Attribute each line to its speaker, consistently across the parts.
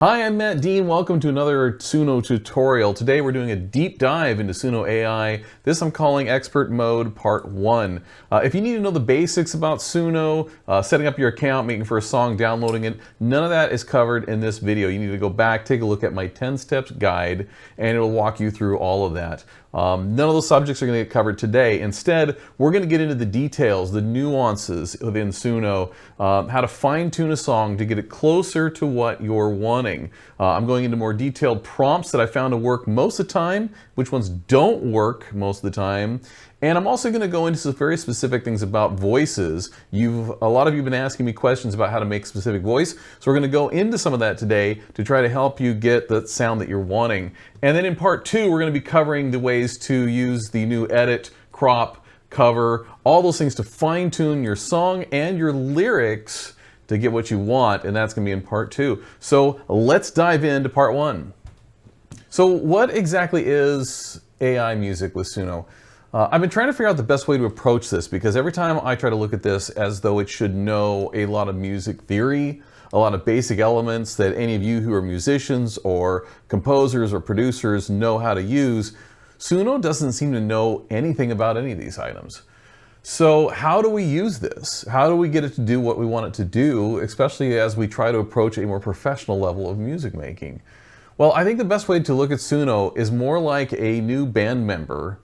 Speaker 1: Hi, I'm Matt Dean. Welcome to another Suno tutorial. Today we're doing a deep dive into Suno AI. This I'm calling Expert Mode Part 1. If you need to know the basics about Suno, setting up your account, making for a song, downloading it, none of that is covered in this video. You need to go back, take a look at my 10 steps guide, and it'll walk you through all of that. None of those subjects are going to get covered today. Instead, we're going to get into the details, the nuances within Suno, how to fine-tune a song to get it closer to what you're wanting. I'm going into more detailed prompts that I found to work most of the time, which ones don't work most of the time. And I'm also going to go into some very specific things about voices. A lot of you have been asking me questions about how to make specific voice, so we're going to go into some of that today to try to help you get the sound that you're wanting. And then in part 2, we're going to be covering the ways to use the new edit, crop, cover, all those things to fine-tune your song and your lyrics to get what you want, and that's going to be in part 2. So let's dive into part 1. So what exactly is AI music with Suno? I've been trying to figure out the best way to approach this, because every time I try to look at this as though it should know a lot of music theory, a lot of basic elements that any of you who are musicians or composers or producers know how to use, Suno doesn't seem to know anything about any of these items. So how do we use this? How do we get it to do what we want it to do, especially as we try to approach a more professional level of music making? Well, I think the best way to look at Suno is more like a new band member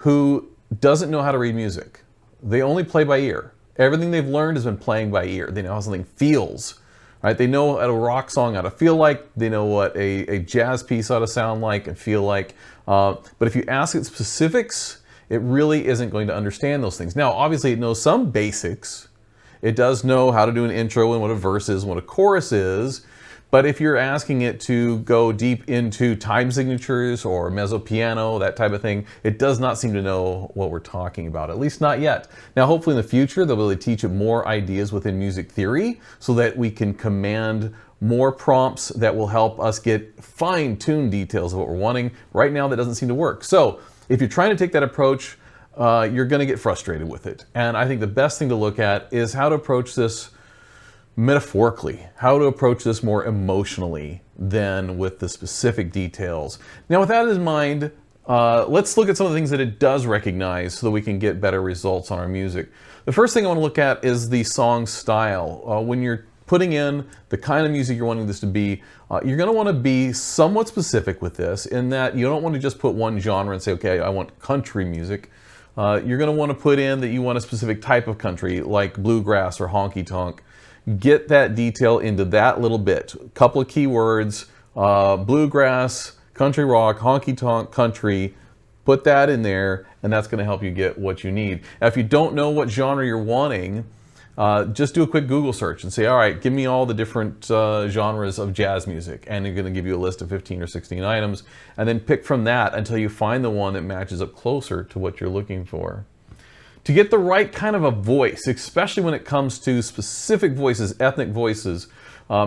Speaker 1: who doesn't know how to read music. They only play by ear. Everything they've learned has been playing by ear. They know how something feels, right? They know what a rock song ought to feel like. They know what a jazz piece ought to sound like and feel like. But if you ask it specifics, it really isn't going to understand those things. Now, obviously it knows some basics. It does know how to do an intro and what a verse is, and what a chorus is. But if you're asking it to go deep into time signatures or mezzo piano, that type of thing, it does not seem to know what we're talking about, at least not yet. Now, hopefully in the future, they'll be able to teach it more ideas within music theory so that we can command more prompts that will help us get fine-tuned details of what we're wanting. Right now, that doesn't seem to work. So if you're trying to take that approach, you're going to get frustrated with it. And I think the best thing to look at is how to approach this metaphorically, how to approach this more emotionally than with the specific details. Now, with that in mind, let's look at some of the things that it does recognize so that we can get better results on our music. The first thing I want to look at is the song style. When you're putting in the kind of music you're wanting this to be, you're going to want to be somewhat specific with this, in that you don't want to just put one genre and say, okay, I want country music. You're going to want to put in that you want a specific type of country, like bluegrass or honky-tonk. Get that detail into that little bit. A couple of keywords, bluegrass, country rock, honky-tonk, country. Put that in there, and that's going to help you get what you need. Now, if you don't know what genre you're wanting, just do a quick Google search and say, all right, give me all the different genres of jazz music. And you're going to give you a list of 15 or 16 items. And then pick from that until you find the one that matches up closer to what you're looking for. To get the right kind of a voice, especially when it comes to specific voices, ethnic voices,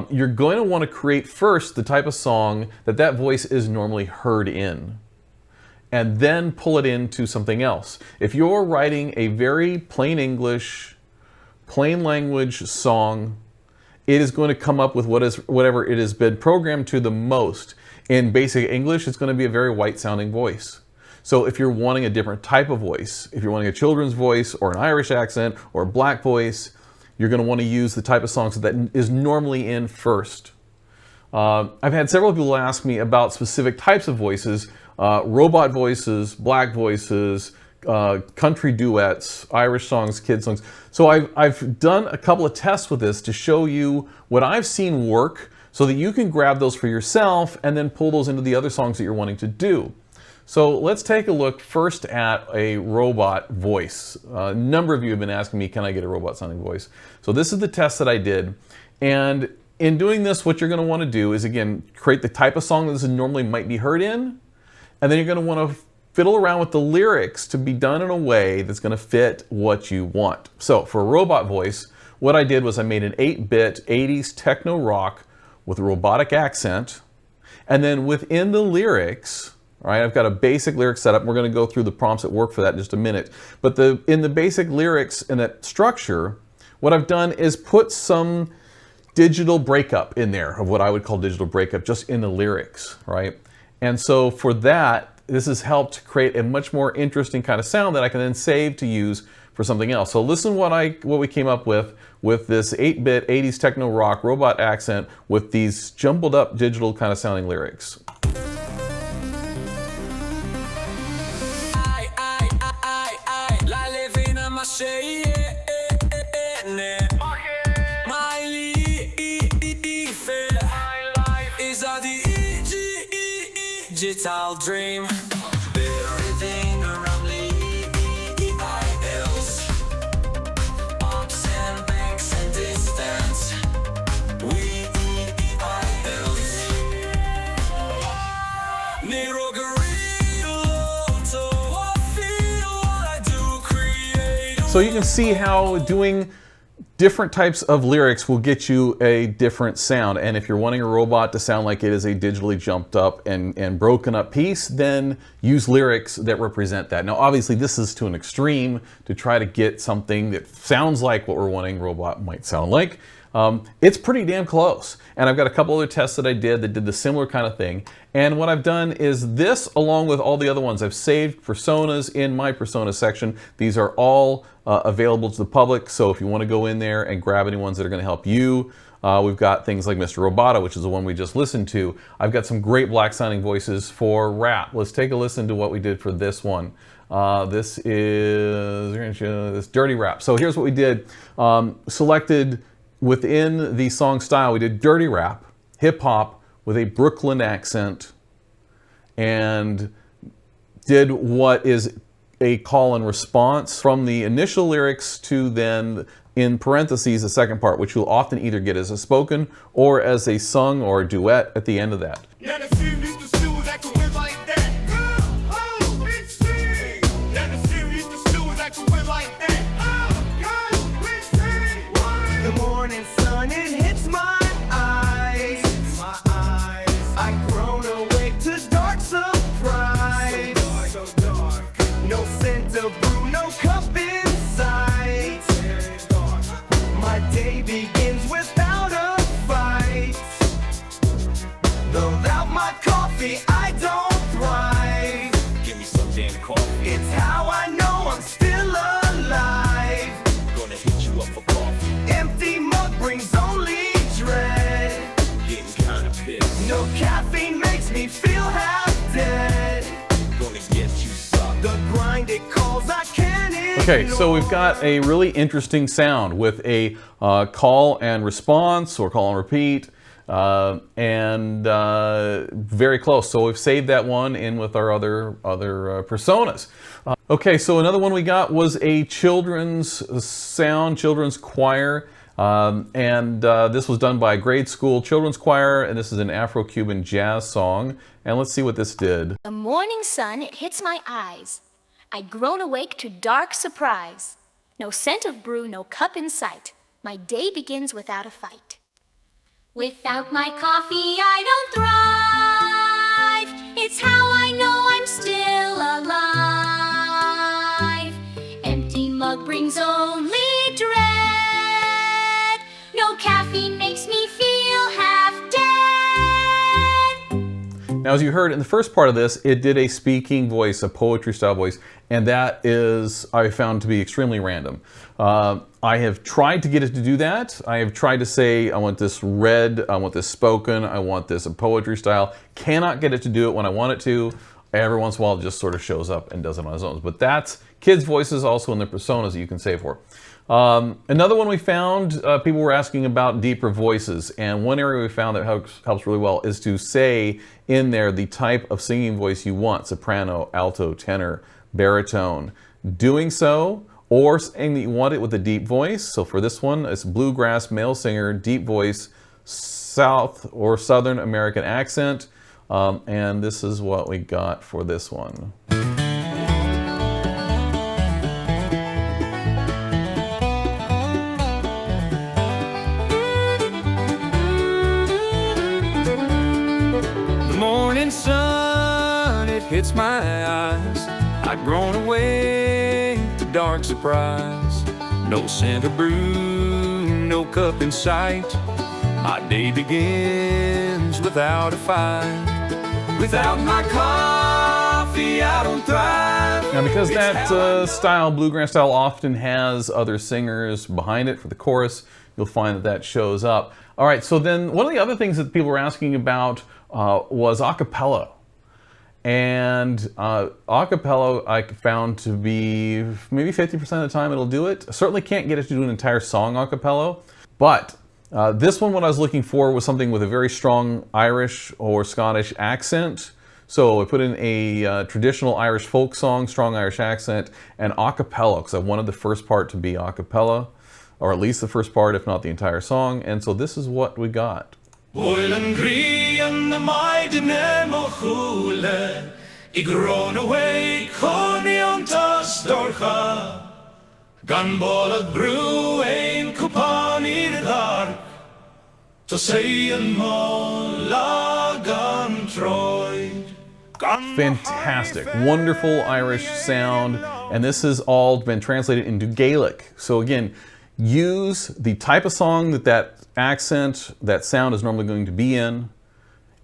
Speaker 1: you're going to want to create first the type of song that voice is normally heard in, and then pull it into something else. If you're writing a very plain English, plain language song, it is going to come up with whatever it has been programmed to the most. In basic English, it's going to be a very white sounding voice. So if you're wanting a different type of voice, if you're wanting a children's voice or an Irish accent or a black voice, you're going to want to use the type of songs that is normally in first. I've had several people ask me about specific types of voices, robot voices, black voices, country duets, Irish songs, kid songs. So I've done a couple of tests with this to show you what I've seen work so that you can grab those for yourself and then pull those into the other songs that you're wanting to do. So let's take a look first at a robot voice. A number of you have been asking me, can I get a robot sounding voice? So this is the test that I did. And in doing this, what you're going to want to do is, again, create the type of song that this normally might be heard in. And then you're going to want to fiddle around with the lyrics to be done in a way that's going to fit what you want. So for a robot voice, what I did was I made an 8-bit 80s techno rock with a robotic accent. And then within the lyrics, all right, I've got a basic lyric setup. We're going to go through the prompts that work for that in just a minute. But in the basic lyrics and that structure, what I've done is put some digital breakup in there, of what I would call digital breakup, just in the lyrics, right? And so for that, this has helped create a much more interesting kind of sound that I can then save to use for something else. So listen what we came up with this 8-bit 80s techno rock robot accent with these jumbled up digital kind of sounding lyrics.
Speaker 2: Digital dream. Everything around me, ILs, ups and banks and distance. We ILs. Nero gorilla, so I feel what I do create.
Speaker 1: So you can see how doing different types of lyrics will get you a different sound, and if you're wanting a robot to sound like it is a digitally jumped up and broken up piece, then use lyrics that represent that. Now obviously this is to an extreme to try to get something that sounds like what we're wanting a robot might sound like. It's pretty damn close, and I've got a couple other tests that I did that did the similar kind of thing, and what I've done is this, along with all the other ones. I've saved personas in my persona section. These are all available to the public, so if you want to go in there and grab any ones that are going to help you, we've got things like Mr. Roboto, which is the one we just listened to. I've got some great black sounding voices for rap. Let's take a listen to what we did for this one. This is this dirty rap. So here's what we did. Selected within the song style, we did dirty rap, hip hop with a Brooklyn accent, and did what is a call and response from the initial lyrics to then, in parentheses, the second part, which you'll often either get as a spoken or as a sung or a duet at the end of that.
Speaker 2: I don't thrive. Give me some damn coffee. It's how I know I'm still alive. Gonna hit you up for coffee. Empty mug brings only dread. Getting kinda pissed. No caffeine makes me feel half dead. Gonna get you sucked. The grind it calls, I can't ignore.
Speaker 1: Okay, so we've got a really interesting sound with a call and response or call and repeat. Very close. So we've saved that one in with our other personas. Okay, so another one we got was a children's sound, children's choir. This was done by a grade school children's choir, and this is an Afro-Cuban jazz song. And let's see what this did.
Speaker 3: The morning sun, it hits my eyes. I'd grown awake to dark surprise. No scent of brew, no cup in sight. My day begins without a fight. Without my coffee, I don't thrive. It's how I know I'm still alive. Empty mug brings only dread. No caffeine makes me feel half dead.
Speaker 1: Now, as you heard in the first part of this, it did a speaking voice, a poetry style voice, and that is, I found to be extremely random. I have tried to get it to do that. I have tried to say, I want this read, I want this spoken, I want this a poetry style. Cannot get it to do it when I want it to. Every once in a while it just sort of shows up and does it on its own. But that's kids' voices also in their personas that you can save for. Another one we found, people were asking about deeper voices, and one area we found that helps really well is to say in there the type of singing voice you want: soprano, alto, tenor, baritone. Doing so, or saying that you want it with a deep voice. So for this one, it's bluegrass male singer, deep voice, South or Southern American accent. And this is what we got for this one.
Speaker 2: The morning sun, it hits my eyes. I'd grown away to dark surprise. No scent of brew, no cup in sight. My day begins without a fight. Without my coffee, I don't thrive.
Speaker 1: Now, because
Speaker 2: It's
Speaker 1: that
Speaker 2: how I
Speaker 1: style, bluegrass style, often has other singers behind it for the chorus, you'll find that that shows up. All right, so then one of the other things that people were asking about was a cappella. And a cappella I found to be maybe 50% of the time it'll do it. I certainly can't get it to do an entire song a cappella, but this one, what I was looking for was something with a very strong Irish or Scottish accent. So I put in a traditional Irish folk song, strong Irish accent, and a cappella, because I wanted the first part to be a cappella, or at least the first part, if not the entire song. And so this is what we got.
Speaker 2: Oil and green, the mighty name of Hule. I grown away, Coney on Tastorcha. Gunball brew, ein kupan in the dark. To say and Lagan Troy.
Speaker 1: Fantastic, wonderful Irish sound, and this has all been translated into Gaelic. So again, use the type of song that accent, that sound is normally going to be in,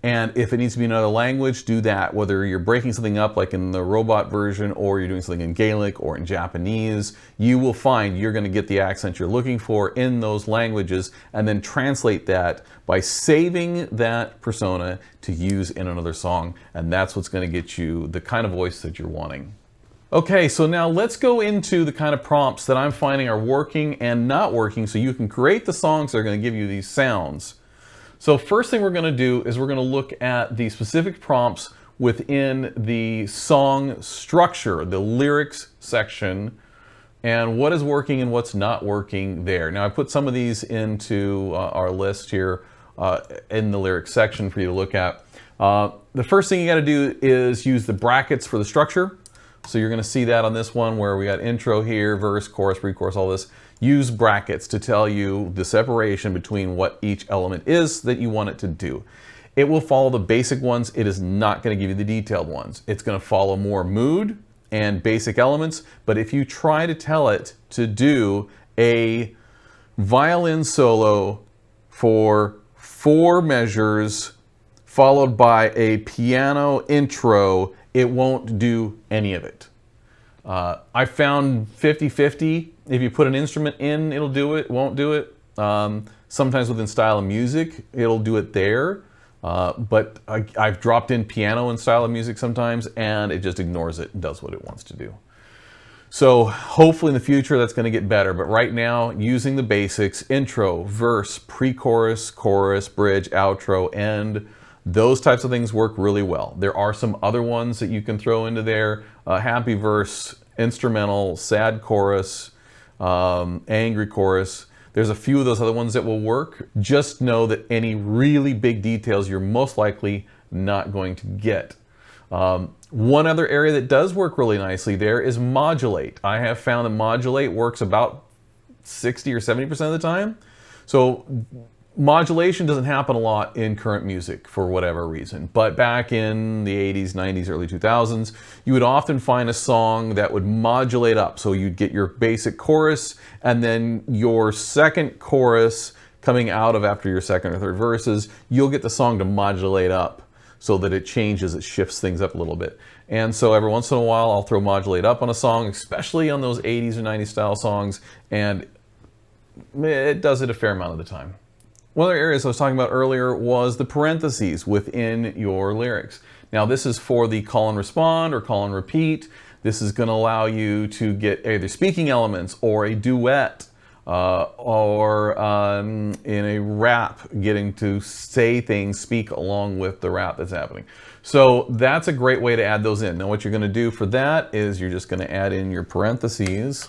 Speaker 1: and if it needs to be in another language, do that. Whether you're breaking something up like in the robot version, or you're doing something in Gaelic or in Japanese, you will find you're going to get the accent you're looking for in those languages, and then translate that by saving that persona to use in another song, and that's what's going to get you the kind of voice that you're wanting. Okay, so now let's go into the kind of prompts that I'm finding are working and not working, so you can create the songs that are going to give you these sounds. So first thing we're going to do is we're going to look at the specific prompts within the song structure, the lyrics section, and what is working and what's not working there. Now I put some of these into our list here in the lyrics section for you to look at. The first thing you got to do is use the brackets for the structure. So you're going to see that on this one where we got intro here, verse, chorus, pre-chorus, all this. Use brackets to tell you the separation between what each element is that you want it to do. It will follow the basic ones. It is not going to give you the detailed ones. It's going to follow more mood and basic elements. But if you try to tell it to do a violin solo for 4 measures followed by a piano intro, it won't do any of it. I found 50-50. If you put an instrument in, it'll do it, won't do it. Sometimes within style of music, it'll do it there. But I've dropped in piano in style of music sometimes, and it just ignores it and does what it wants to do. So hopefully in the future that's going to get better. But right now, using the basics, intro, verse, pre-chorus, chorus, bridge, outro, end, those types of things work really well. There are some other ones that you can throw into there. Happy verse, instrumental, sad chorus, angry chorus. There's a few of those other ones that will work. Just know that any really big details you're most likely not going to get. One other area that does work really nicely there is modulate. I have found that modulate works about 60 or 70% of the time. So modulation doesn't happen a lot in current music for whatever reason, but back in the 80s, 90s, early 2000s, you would often find a song that would modulate up. So you'd get your basic chorus and then your second chorus coming out of after your second or third verses, you'll get the song to modulate up so that it changes, it shifts things up a little bit. And so every once in a while, I'll throw modulate up on a song, especially on those 80s or 90s style songs, and it does it a fair amount of the time. One of the areas I was talking about earlier was the parentheses within your lyrics. Now this is for the call and respond or call and repeat. This is going to allow you to get either speaking elements or a duet or in a rap, getting to say things, speak along with the rap that's happening. So that's a great way to add those in. Now what you're going to do for that is you're just going to add in your parentheses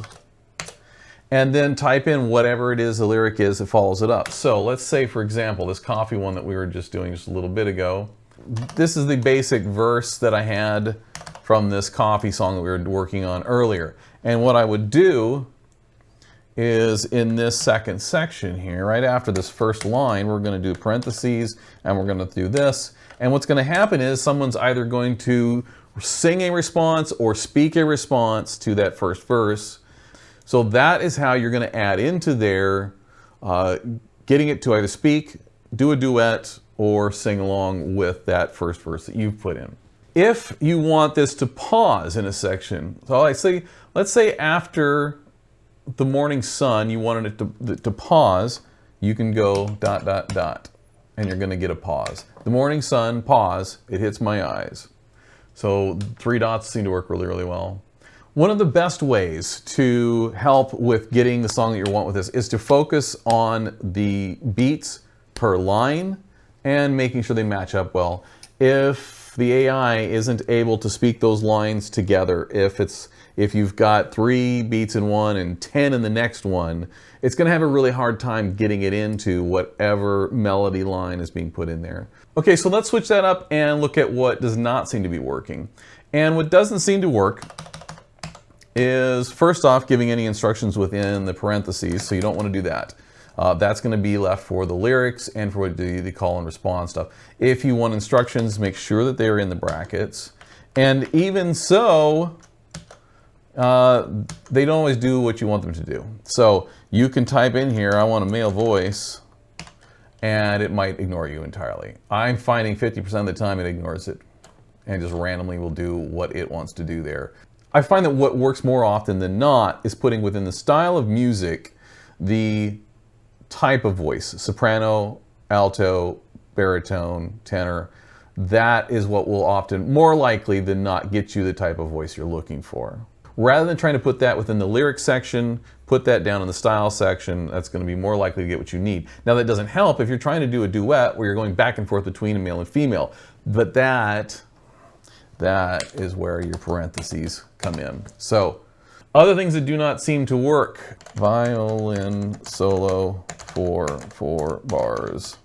Speaker 1: and then type in whatever it is the lyric is that follows it up. So let's say, for example, this coffee one that we were just doing just a little bit ago. This is the basic verse that I had from this coffee song that we were working on earlier. And what I would do is in this second section here, right after this first line, we're going to do parentheses and we're going to do this. And what's going to happen is someone's either going to sing a response or speak a response to that first verse. So that is how you're going to add into there, getting it to either speak, do a duet or sing along with that first verse that you've put in. If you want this to pause in a section, so let's say after the morning sun, you wanted it to pause, you can go ... and you're going to get a pause. The morning sun, pause, it hits my eyes. So 3 dots seem to work really, really well. One of the best ways to help with getting the song that you want with this is to focus on the beats per line and making sure they match up well. If the AI isn't able to speak those lines together, if you've got 3 beats in one and 10 in the next one, it's going to have a really hard time getting it into whatever melody line is being put in there. Okay, so let's switch that up and look at what does not seem to be working. And what doesn't seem to work is, first off, giving any instructions within the parentheses, so you don't want to do that. That's going to be left for the lyrics and for the call and response stuff. If you want instructions, make sure that they're in the brackets. And even so, they don't always do what you want them to do. So you can type in here, I want a male voice, and it might ignore you entirely. I'm finding 50% of the time it ignores it and just randomly will do what it wants to do there. I find that what works more often than not is putting within the style of music the type of voice, soprano, alto, baritone, tenor. That is what will often, more likely than not, get you the type of voice you're looking for. Rather than trying to put that within the lyrics section, put that down in the style section. That's going to be more likely to get what you need. Now that doesn't help if you're trying to do a duet where you're going back and forth between a male and female, but that is where your parentheses come in. So other things that do not seem to work: violin solo for 4 bars.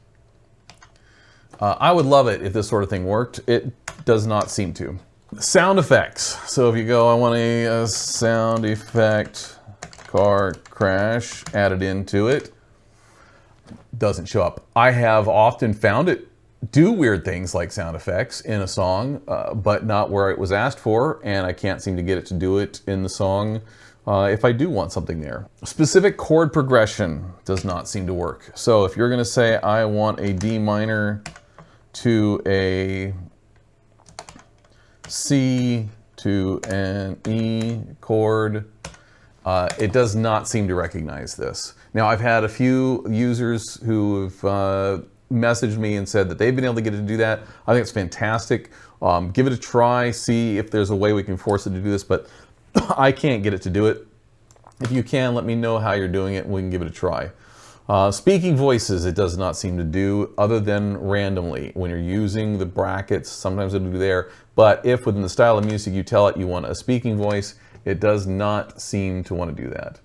Speaker 1: I would love it if this sort of thing worked. It does not seem to. Sound effects. So if you go, I want a sound effect, car crash added into it, doesn't show up. I have often found it do weird things like sound effects in a song, but not where it was asked for, and I can't seem to get it to do it in the song if I do want something there. Specific chord progression does not seem to work. So if you're going to say, I want a D minor to a C to an E chord, it does not seem to recognize this. Now, I've had a few users who have messaged me and said that they've been able to get it to do that. I think it's fantastic. Give it a try, see if there's a way we can force it to do this, but I can't get it to do it. If you can, let me know how you're doing it and we can give it a try. Speaking voices, it does not seem to do, other than randomly. When you're using the brackets, sometimes it'll do there, but if within the style of music you tell it you want a speaking voice, it does not seem to want to do that.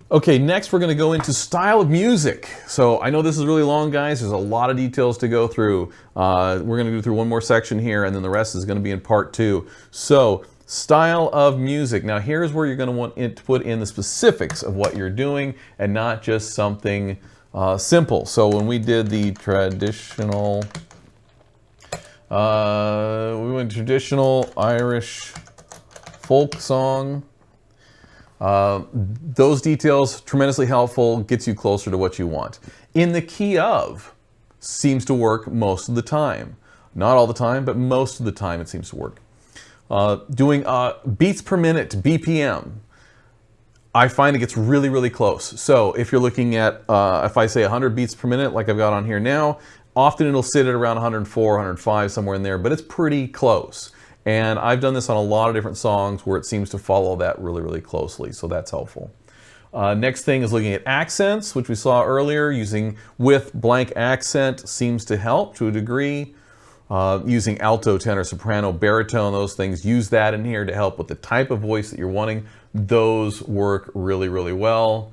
Speaker 1: Okay, next we're going to go into style of music. So I know this is really long, guys. There's a lot of details to go through. We're going to go through one more section here, and then the rest is going to be in part 2. So, style of music. Now here's where you're going to want it to put in the specifics of what you're doing and not just something simple. So when we did the traditional, we went traditional Irish folk song. Those details, tremendously helpful, gets you closer to what you want. In the key of seems to work most of the time. Not all the time, but most of the time it seems to work. Doing beats per minute, BPM, I find it gets really, really close. So if you're looking at, if I say 100 beats per minute, like I've got on here now, often it'll sit at around 104, 105, somewhere in there, but it's pretty close. And I've done this on a lot of different songs where it seems to follow that really, really closely, so that's helpful. Next thing is looking at accents, which we saw earlier. Using with blank accent seems to help to a degree. Using alto, tenor, soprano, baritone, those things, use that in here to help with the type of voice that you're wanting. Those work really, really well.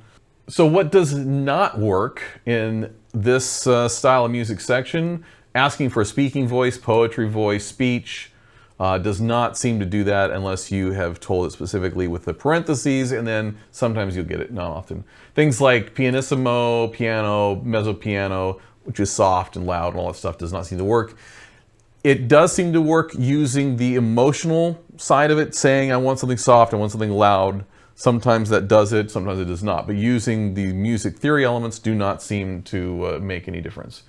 Speaker 1: So what does not work in this style of music section? Asking for a speaking voice, poetry voice, speech, does not seem to do that unless you have told it specifically with the parentheses, and then sometimes you'll get it, not often. Things like pianissimo, piano, mezzo piano, which is soft and loud and all that stuff, does not seem to work. It does seem to work using the emotional side of it, saying I want something soft, I want something loud. Sometimes that does it, sometimes it does not. But using the music theory elements do not seem to make any difference.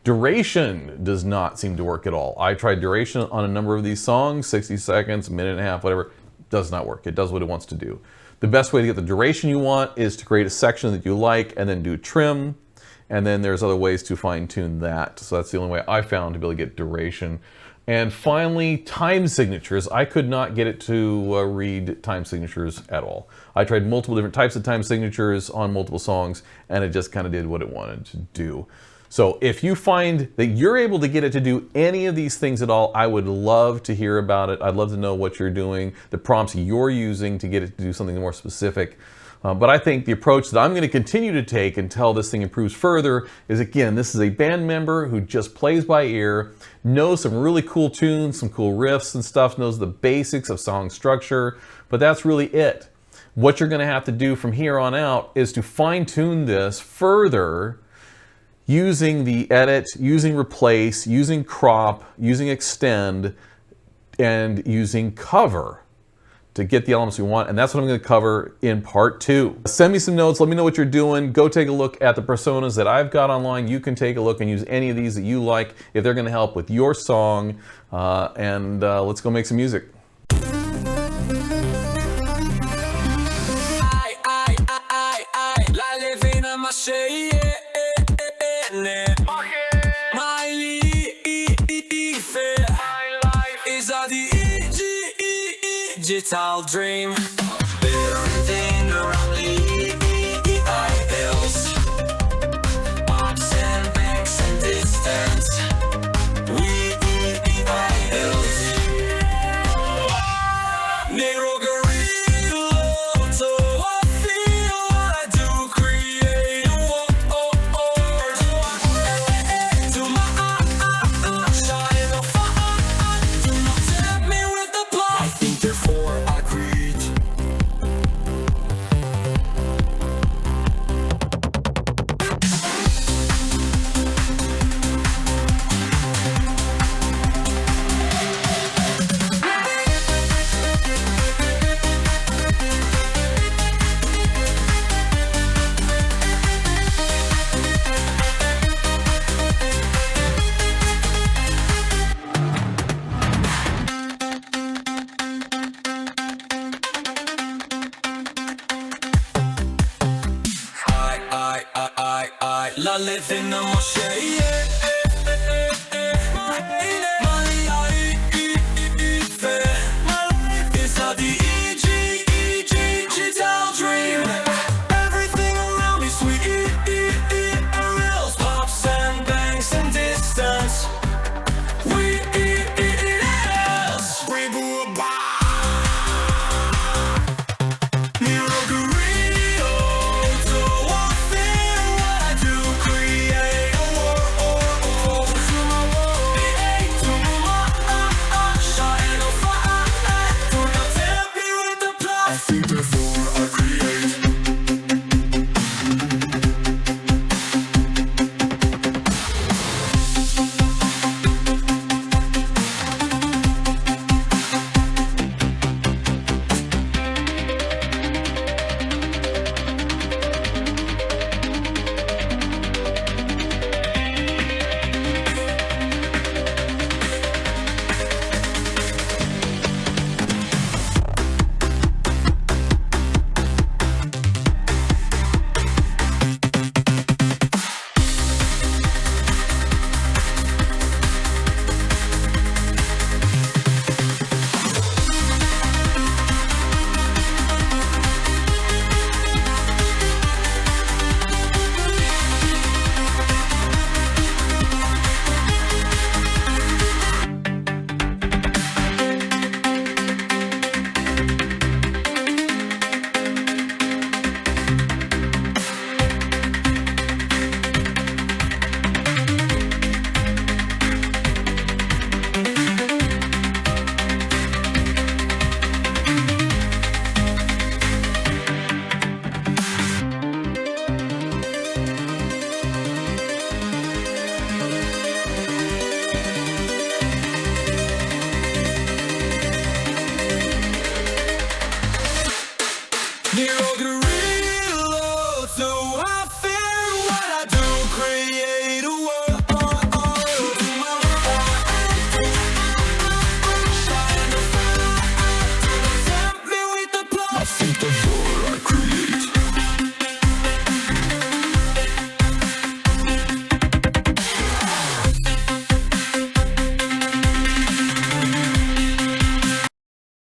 Speaker 1: Duration does not seem to work at all. I tried duration on a number of these songs, 60 seconds, a minute and a half, whatever. Does not work. It does what it wants to do. The best way to get the duration you want is to create a section that you like and then do trim. And then there's other ways to fine tune that. So that's the only way I found to be able to get duration. And finally, time signatures. I could not get it to read time signatures at all. I tried multiple different types of time signatures on multiple songs, and it just kind of did what it wanted to do. So if you find that you're able to get it to do any of these things at all, I would love to hear about it. I'd love to know what you're doing, the prompts you're using to get it to do something more specific. But I think the approach that I'm going to continue to take until this thing improves further is, again, this is a band member who just plays by ear, knows some really cool tunes, some cool riffs and stuff, knows the basics of song structure, but that's really it. What you're going to have to do from here on out is to fine-tune this further using the edit, using replace, using crop, using extend, and using cover to get the elements we want, and that's what I'm going to cover in part 2. Send me some notes, let me know what you're doing. Go take a look at the personas that I've got online. You can take a look and use any of these that you like if they're going to help with your song, and let's go make some music.
Speaker 2: Digital dream, everything around me, hills, ups and banks and distance. We hills, Negro gorilla, so I feel I do create a war. To my shine a fire, do not tempt me with the blood. I think therefore I create. I live in a mosque.